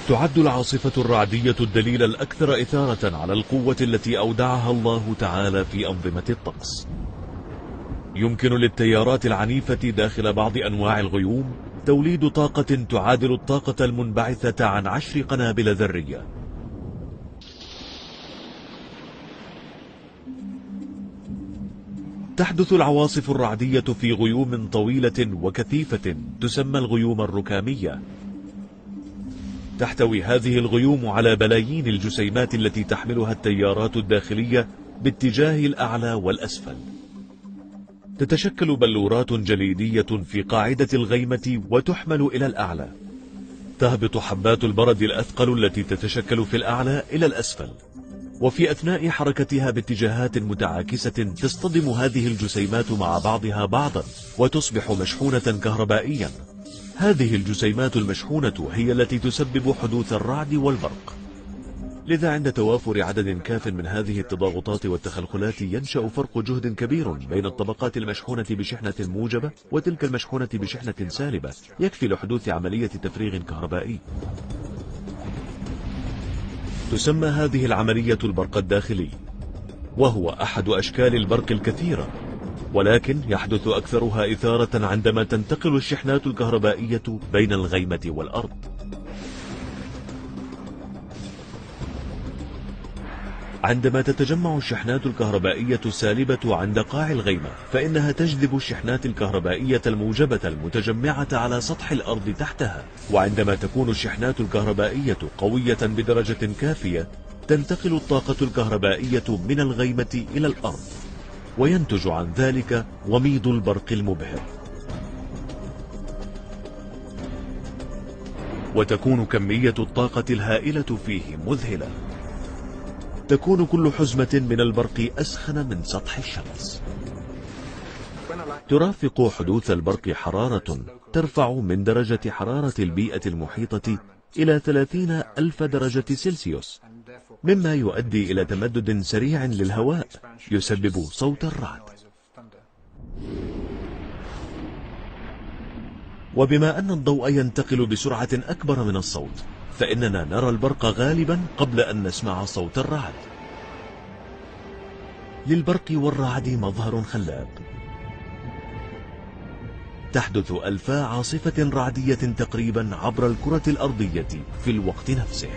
تعد العاصفة الرعدية الدليل الأكثر إثارة على القوة التي أودعها الله تعالى في أنظمة الطقس. يمكن للتيارات العنيفة داخل بعض أنواع الغيوم توليد طاقة تعادل الطاقة المنبعثة عن 10 قنابل ذرية. تحدث العواصف الرعدية في غيوم طويلة وكثيفة تسمى الغيوم الركامية. تحتوي هذه الغيوم على بلايين الجسيمات التي تحملها التيارات الداخلية باتجاه الأعلى والأسفل. تتشكل بلورات جليدية في قاعدة الغيمة وتحمل إلى الأعلى. تهبط حبات البرد الأثقل التي تتشكل في الأعلى إلى الأسفل، وفي أثناء حركتها باتجاهات متعاكسة تصطدم هذه الجسيمات مع بعضها بعضا وتصبح مشحونة كهربائيا. هذه الجسيمات المشحونة هي التي تسبب حدوث الرعد والبرق. لذا عند توافر عدد كاف من هذه التضاغطات والتخلخلات ينشأ فرق جهد كبير بين الطبقات المشحونة بشحنة موجبة وتلك المشحونة بشحنة سالبة، يكفي لحدوث عملية تفريغ كهربائي. تسمى هذه العملية البرق الداخلي، وهو أحد أشكال البرق الكثيرة، ولكن يحدث أكثرها إثارة عندما تنتقل الشحنات الكهربائية بين الغيمة والأرض. عندما تتجمع الشحنات الكهربائية السالبة عند قاع الغيمة، فإنها تجذب الشحنات الكهربائية الموجبة المتجمعة على سطح الأرض تحتها. وعندما تكون الشحنات الكهربائية قوية بدرجة كافية، تنتقل الطاقة الكهربائية من الغيمة إلى الأرض، وينتج عن ذلك وميض البرق المبهر. وتكون كمية الطاقة الهائلة فيه مذهلة. تكون كل حزمة من البرق أسخن من سطح الشمس. ترافق حدوث البرق حرارة ترفع من درجة حرارة البيئة المحيطة إلى 30,000 درجة سلسيوس، مما يؤدي إلى تمدد سريع للهواء يسبب صوت الرعد. وبما أن الضوء ينتقل بسرعة أكبر من الصوت، فإننا نرى البرق غالبا قبل أن نسمع صوت الرعد. للبرق والرعد مظهر خلاب. تحدث 1000 عاصفة رعدية تقريبا عبر الكرة الأرضية في الوقت نفسه.